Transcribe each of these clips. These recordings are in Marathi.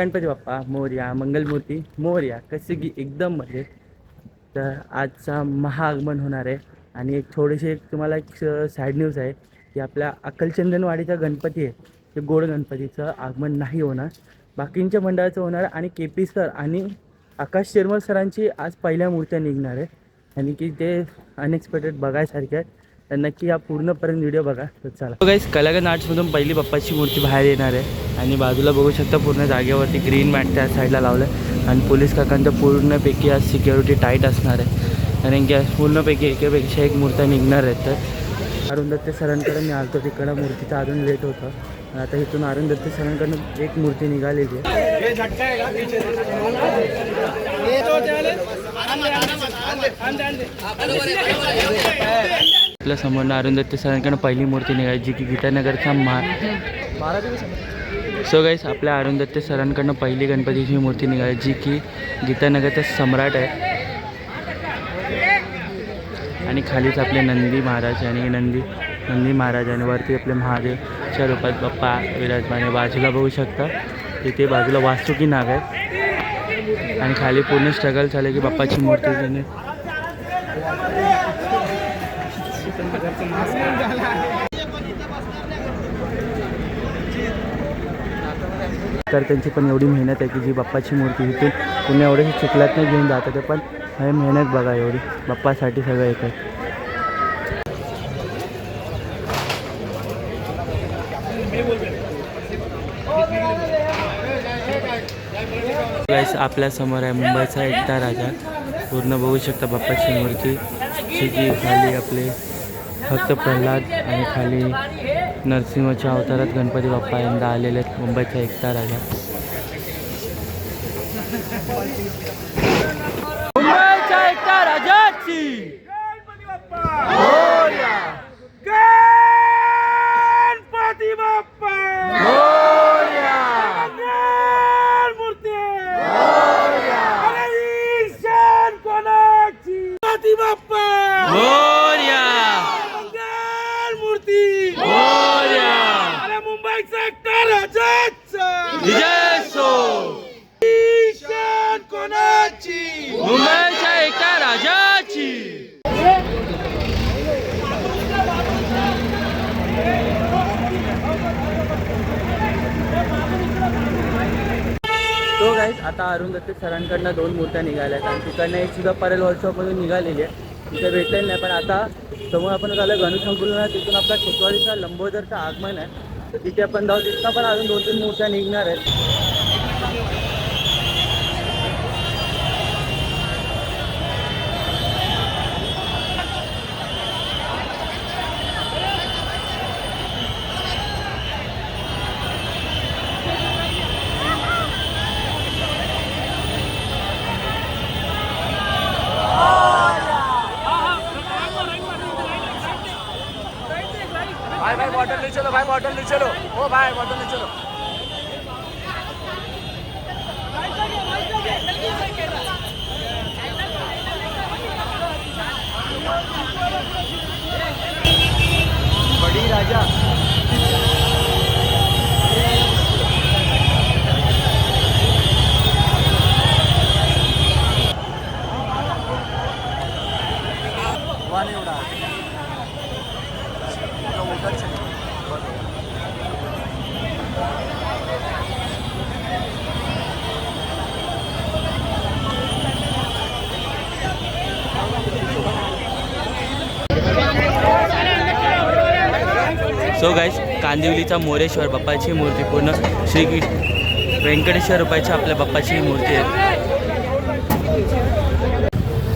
गणपती बाप्पा मोरया, मंगलमूर्ती मोरया. कसे की एकदम मजेत. तर आजचा महाआगमन होणार आहे आणि एक थोडीशी तुम्हाला एक सॅड न्यूज आहे की आपल्या अक्कलचंदनवाडीचा गणपती आहे ते गोड गणपतीचं आगमन नाही होणार, बाकींच्या मंडळाचं होणार. आणि के पी सर आणि आकाश शेरमल सरांची आज पहिल्या मूर्त्या निघणार आहे आणि की ते अनएक्सपेक्टेड बघायसारखे आहे. तर नक्की हा पूर्णपर्यंत व्हिडिओ बघा. तर चला गाईस, कलागन आर्ट्समधून पहिली बाप्पाची मूर्ती बाहेर येणार आहे आणि बाजूला बघू शकता पूर्ण जागेवरती ग्रीन मॅट त्या साईडला लावलं आहे आणि पोलीस काकांचं पूर्णपैकी आज सिक्युरिटी टाईट असणार आहे कारण की पूर्णपैकी एकेपेक्षा एक मूर्त्या निघणार आहेत. तर अरुंधत्ते सरांकडे मी आलतो, तिकडं मूर्तीचं अजून लेट होतं. आता इथून अरुंधत्ते सरांकडून एक मूर्ती निघालेली आहे. आपल्या समोर अरुंधत्ते सरांकडून पहिली मूर्ती निघाली जी की गीतानगरचा सो गाईस, आपल्या अरुंधत्ते सरांकडनं पहिली गणपतीची मूर्ती निघाली जी की गीतानगरचा सम्राट आहे. आणि खालीच आपले नंदी महाराज आणि नंदी महाराज आणि वरती आपले महादेवच्या रूपात बाप्पा विराजमान. बाजूला बघू शकता तिथे बाजूला वास्तुकी नाग आहे आणि खाली पूर्ण स्ट्रगल झालं की बाप्पाची मूर्ती त्यांनी तर त्यांची पण एवढी मेहनत आहे की जी बाप्पाची मूर्ती इथून पुन्हा एवढे चिखलात नाही घेऊन जातं ते पण हे मेहनत बघा एवढी बाप्पासाठी सगळं येतं. गाईस, आपल्या समोर आहे मुंबईचा एकटा राजा. पूर्ण बघू शकता बाप्पाची मूर्ती जी की खाली आपले भक्त प्रल्हाद आणि खाली नरसिंहाच्या अवतारात गणपती बाप्पा यंदा आलेले आहेत. मुंबईचा एकटा राजा. मुंबईच्या एकटा राजाची गणपती बाप्पा मूर्ती गणपती बाप्पा मूर्ती अरे मुंबईचा एकटा राजाचा विजय सो कोणाची मुंबईच्या एका राजाची. तो गाईस, आता अरुंधत्ते सरांकडनं 2 मूर्त्या निघाल्या आहेत आणि तिकडनं एक सुद्धा परेल वर्कशॉपमधून निघालेली आहे. तिथे भेटलेली नाही, पण आता समोर आपण झालं गणसंकुलन आहे, तिथून आपला खेतवाडीचा लंबोदरचं आगमन आहे. तर तिथे आपण जाऊ. तिथं पण अजून 2-3 मूर्त्या निघणार आहेत. भाई बॉटल ले चलो, भाई बॉटल ले चलो, ओ भाई बॉटल ले चलो. बड़ी राजा वाणी उड़ा सो गाईस, कांदिवलीचा मोरेश्वर बाप्पाची मूर्ती पूर्ण श्री व्यंकटेश्वर रूपाची आपल्या बाप्पाची मूर्ती आहे.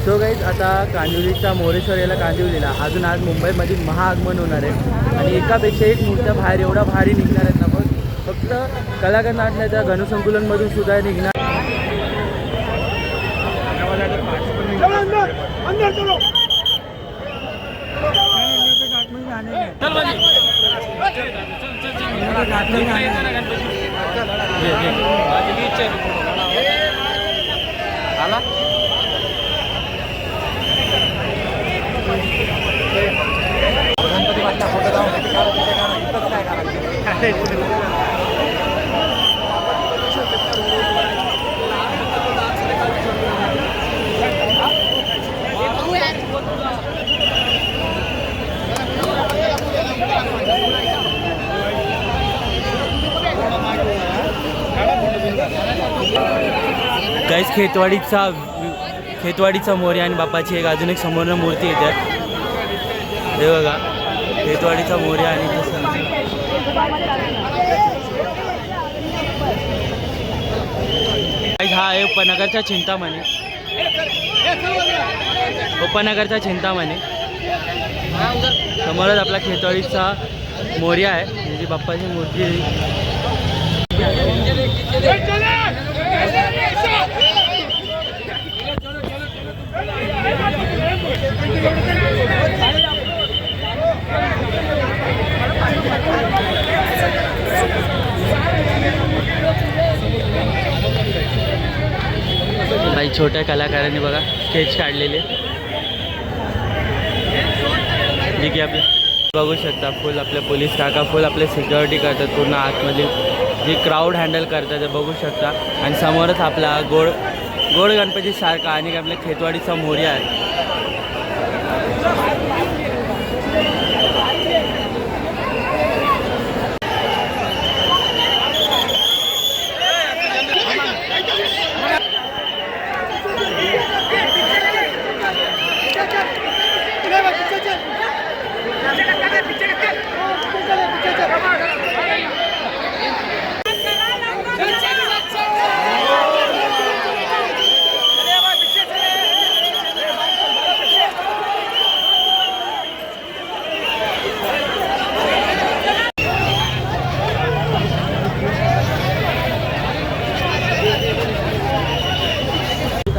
सो गाईस, आता कांदिवलीचा मोरेश्वर याला कांदिवलीला अजून आज मुंबईमध्ये महाआगमन होणार आहे आणि एकापेक्षा एक मूर्त्या बाहेर एवढा भारी निघणार आहेत ना. बघ फक्त कलाकार नाटण्याच्या गणसंकुलनमधून सुद्धा निघणार. गाईस खेतवाडीचा मोर्या आणि बाप्पाची एक अजून एक समोरनं मूर्ती येते. हे बघा खेतवाडीचा मोर्या आणि हा आहे उपनगरचा चिंतामणी. चिंतामणी समोरच आपला खेतवाडीचा मोर्या आहे, म्हणजे बाप्पाची मूर्ती आहे. काही छोट्या कलाकारांनी बघा स्केच काढलेले, जे की आपले बघू शकता. फुल आपले पोलीस काका फुल आपले सिक्युरिटी करतात पूर्ण आतमध्ये, जे क्राऊड हँडल करतात ते बघू शकता. आणि समोरच आपला गोड गणपती सारखा आणि आपल्या खेतवाडीचा मोर्या आहे.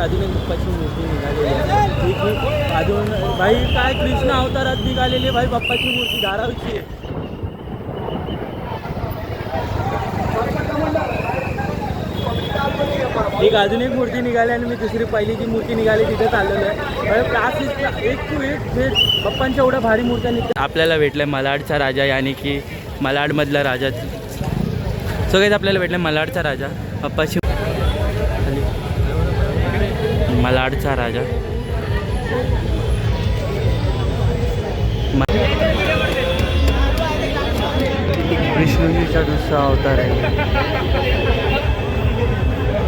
अजून एक बाप्पाची मूर्ती निघालेली आहे, जी की अजून भाई काय कृष्ण अवतारात निघालेली भाई बाप्पाची मूर्ती धारावीची आहे. एक अजून एक मूर्ती निघाली आणि मी दुसरी पहिली जी मूर्ती निघाली तिथे चाललेलो आहे. भाई क्लासेस एक टू एक भेट बाप्पांच्या एवढ्या भारी मूर्त्या निघतात. आपल्याला भेटलं मलाडचा राजा, यानी की मलाडमधला राजा. सगळेच आपल्याला भेटलं मलाडचा राजा, बाप्पाची मलाडचा राजा. विष्णूजीचा दुसरा अवतार आहे.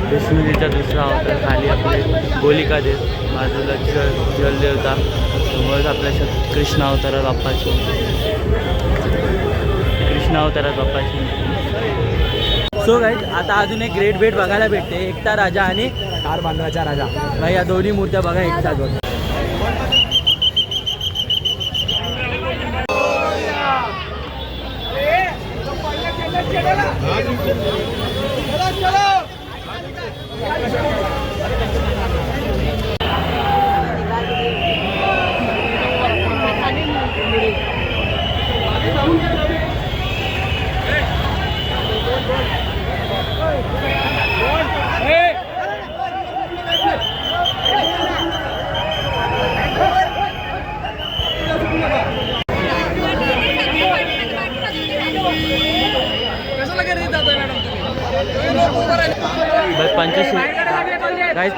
विष्णूजीचा दुसरा अवतार. खाली आपले होलिका देव, बाजूला जलदेवता, समोरच आपल्या कृष्ण अवतारात बाप्पाची सो गाईज आता अजून एक ग्रेट भेट बघायला भेटते. एकता राजा आणि कारबांद्राचा राजा. भाई या दोन्ही मूर्त्या बघा एकसाथ बघा.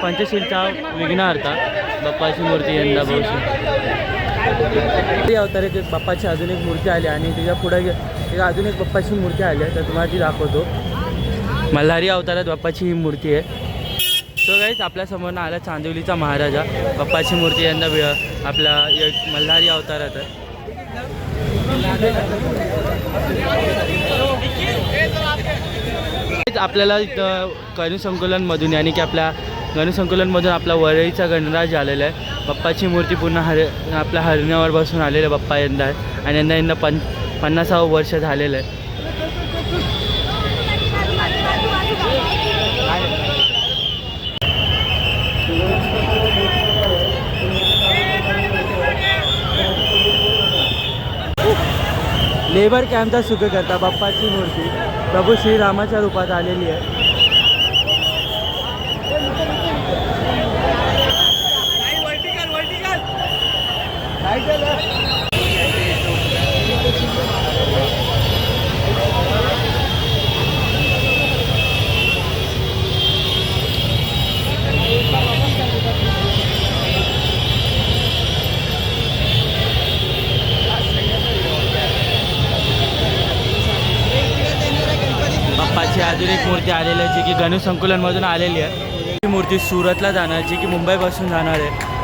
पंचशीलचा विघ्नहर्ता बाप्पाची मूर्ती यंदा बहुशेक अवतारात बाप्पाची अजून एक मूर्ती आली आणि त्याच्या पुढे एक अजून एक बाप्पाची मूर्ती आली आहे, तर तुम्हाला ती दाखवतो. मल्हारी अवतारात बाप्पाची ही मूर्ती आहे. सो गाईज आपल्यासमोर आला चांदिवलीचा महाराजा. बाप्पाची मूर्ती यंदा आपला एक मल्हारी अवतारात आहे. आपल्याला इथं गणसंकुलनमधून, यानी की आपल्या गणसंकुलनमधून आपला वरळीचा गणराज आलेला आहे. बाप्पाची मूर्ती पूर्ण आपल्या हरण्यावर बसून आलेलं बाप्पा यंदा आहे. आणि यंदा 50वं वर्ष झालेलं आहे. लेबर कॅम्पचा सुख करता बाप्पाची मूर्ती प्रभू श्रीरामाच्या रूपात आलेली आहे. बाप्पाची अजून एक मूर्ती आलेली आहे, जी की गणसंकुलनमधून आलेली आहे. मूर्ती सुरतला जाणार, जी की मुंबईपासून जाणार आहे.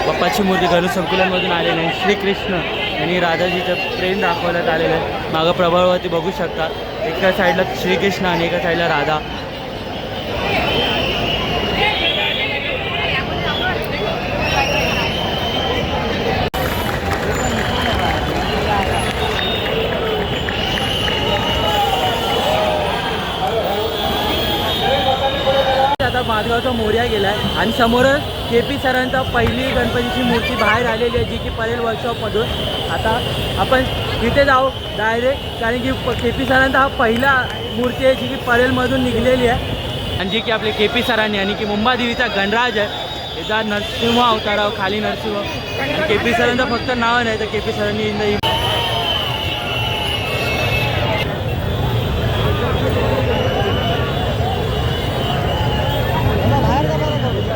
बाप्पाची मूर्ती गणेश संकुलांमधून आलेली आहे. श्रीकृष्ण आणि राधाजीचं प्रेम दाखवण्यात आलेलं आहे. मागं प्रभाववरती बघू शकता, एका साईडला श्रीकृष्ण आणि एका साईडला राधा. आता माधगावचा मोर्या गेला आहे आणि समोरच KP सरांचा पहिली गणपतीची मूर्ती बाहेर आलेली आहे, जी की परेल वर्कशॉपमधून. आता आपण तिथे जाऊ डायरेक्ट, कारण की KP सरांचा हा पहिला मूर्ती आहे जी की परेलमधून निघलेली आहे. आणि जी की आपले KP सरांनी आणि की मुंबादेवीचा गणराज आहे, याचा नरसिंह अवताराव, खाली नरसिंह. आणि KP सरांचं फक्त नाव नाही तर KP सरांनी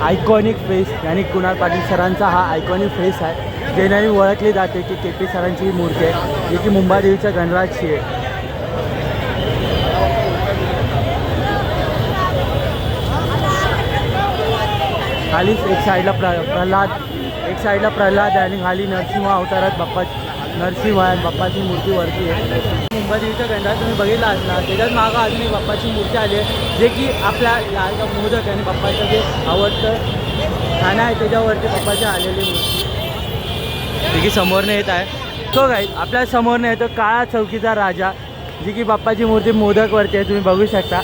आयकॉनिक फेस, यानी कुणाल पाटील सरांचा हा आयकॉनिक फेस आहे, ज्याने ओळखली जाते की KP सरांची ही मूर्ती आहे, जी की मुंबादेवीच्या गणराजची आहे. खालीच एक साईडला एक साईडला प्रल्हाद आहे आणि खाली नरसिंह अवतारात नरसिंह आहे. बाप्पाची मूर्ती वरती आहे. मुंबादेवीचा गणराज तुम्ही बघितला असला, त्याच्यात मागं अजून एक बाप्पाची मूर्ती आली आहे, जे की आपल्या लालचा मोदक आणि बाप्पाचं जे आवडतं खाणं आहे त्याच्यावरती बाप्पाच्या आलेली मूर्ती जी की समोरने येत आहे. तो काय आपल्या समोरने येतो काळा चौकीचा राजा, जी की बाप्पाची मूर्ती मोदकवरती आहे, तुम्ही बघू शकता.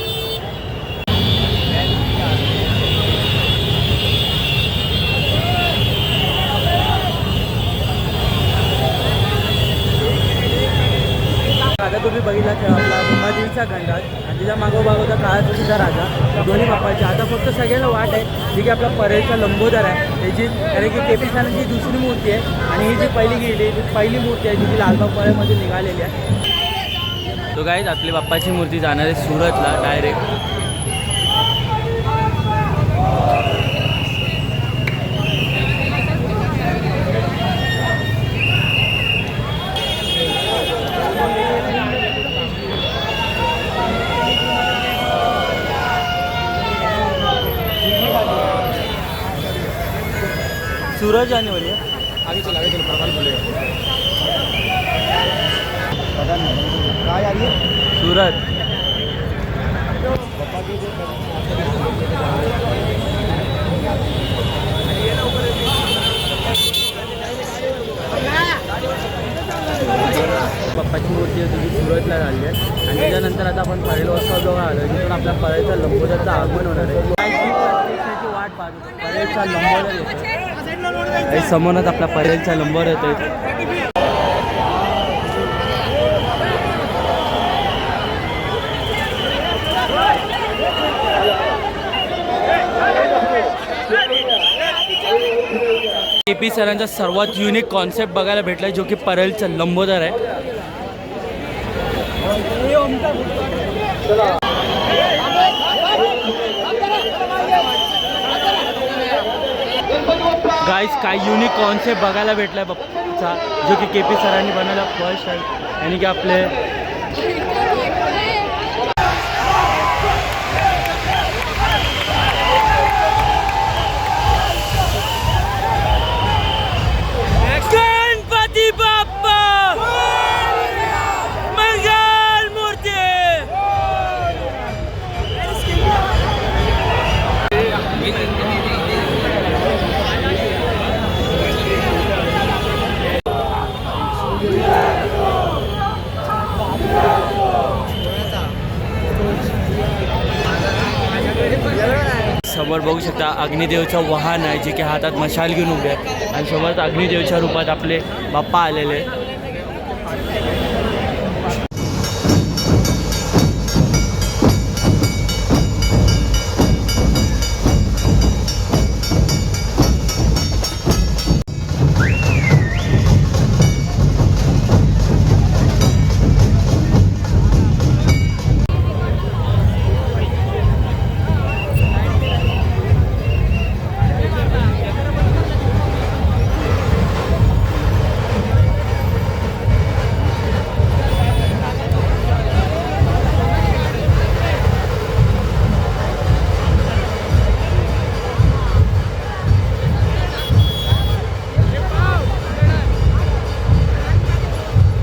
आता तुम्ही बघितला आपला मुंबादेवीचा गणराज आणि त्याच्या मागोमाग होता काळा चौकीचा राजा, दोन्ही बाप्पाचे. आता फक्त सगळ्यांना वाट आहे, जी की आपला परेलचा लंबोदर आहे त्याची, कारण की KP सरांची दुसरी मूर्ती आहे आणि ही जी पहिली मूर्ती आहे जी की लालबाग परेलमध्ये निघालेली आहे. तो गाईज आपली बाप्पाची मूर्ती जाणार आहे सुरतला डायरेक्ट. सूरज जाने वाली है, आगे चलो प्रभाल बोले कहाँ आ रही है सूरत. बाप्पाची मूर्ती होती ती सुरतला झाली आहे आणि त्याच्यानंतर आता आपण परेल उत्सव आलो, जिथून आपल्या परेलचा लंबोदरचं आगमन होणार आहे. वाट पाहतो परेलचा लंबोदर येतो, समोरच आपला परेलचा लंबोदर येतो. KP सरांचा सर्वात युनिक कॉन्सेप्ट बघायला भेटला, जो की परेलचा लंबोदर आहे. गाईज काय युनिक कॉन्सेप्ट बघायला भेटला बाप्पाचा, जो की KP सरांनी बनवला फर्स्ट आहे. आणि की आपले गणपती बाप्पा मंगल मूर्ती. समोर बघू शकता अग्निदेवचं वाहन आहे, जे की हातात मशाल घेऊन उभे आहे आणि समोर अग्निदेवच्या रूपात आपले बाप्पा आलेले.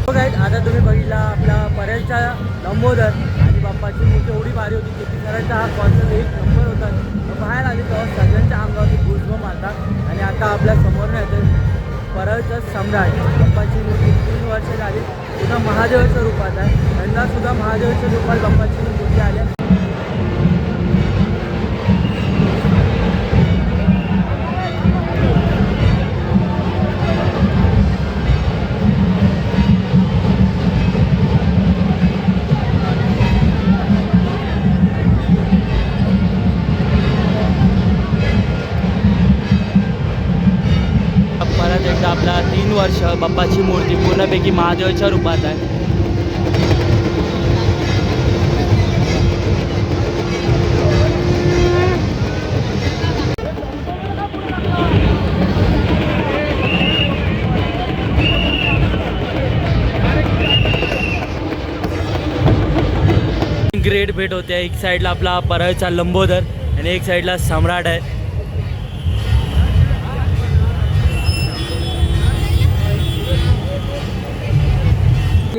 बघा आता तुम्ही बघितला आपला पर्यंतचा लंबोदर आणि बाप्पाची मूर्ती एवढी भारी होती की सरांचा हा कॉन्सर्ट एक नंबर होता. बाहेर आली तेव्हा सगळ्यांच्या अंगावरती गुजबम मारतात. आणि आता आपल्या समोर येते परळचा सम्राट. बाप्पाची मूर्ती 3 वर्ष झाली पुन्हा महादेवाच्या रूपात आहे. यंदा सुद्धा महादेवाच्या रूपात बाप्पाची मूर्ती आली. परत एकदा आपला 3 वर्ष बाप्पाची मूर्ती पूर्णपैकी महादेवाच्या रूपात आहे. ग्रेट भेट होते. एक साईडला आपला परळचा लंबोदर आणि एक साईडला सम्राट आहे.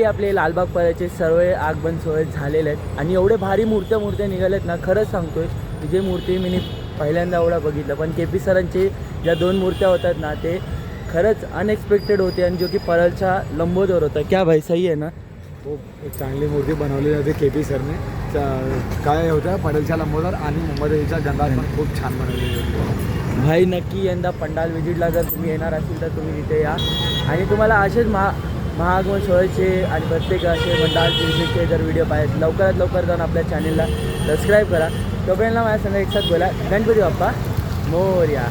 आपले लालबाग परळचे सर्व आगमन सोहळे झालेले आहेत आणि एवढे भारी मूर्त्या निघाल्यात ना. खरंच सांगतोय की जे मूर्ती मी पहिल्यांदा एवढा बघितलं. पण KP सरांचे ज्या 2 मूर्त्या होतात ना ते खरंच अनएक्सपेक्टेड होते. आणि जो की परळचा लंबोदर होता. क्या भाई सही आहे ना. खूप एक चांगली मूर्ती बनवली होती KP सरने. काय होतं परळचा लंबोदर आणि मुंबईचा गंधार पण खूप छान बनवलेली होती. भाई नक्की यंदा पंडाल विजिटला जर तुम्ही येणार असेल तर तुम्ही तिथे या. आणि तुम्हाला असेच महागमन सोहळ्याचे आणि प्रत्येक असे मंडळ विजिटचे जर व्हिडिओ पाहिजे लवकरात लवकर जाऊन आपल्या चॅनलला सबस्क्राईब करा. तोपर्यंत माझ्या संग एकसाथ बोला गणपती बाप्पा मोरया.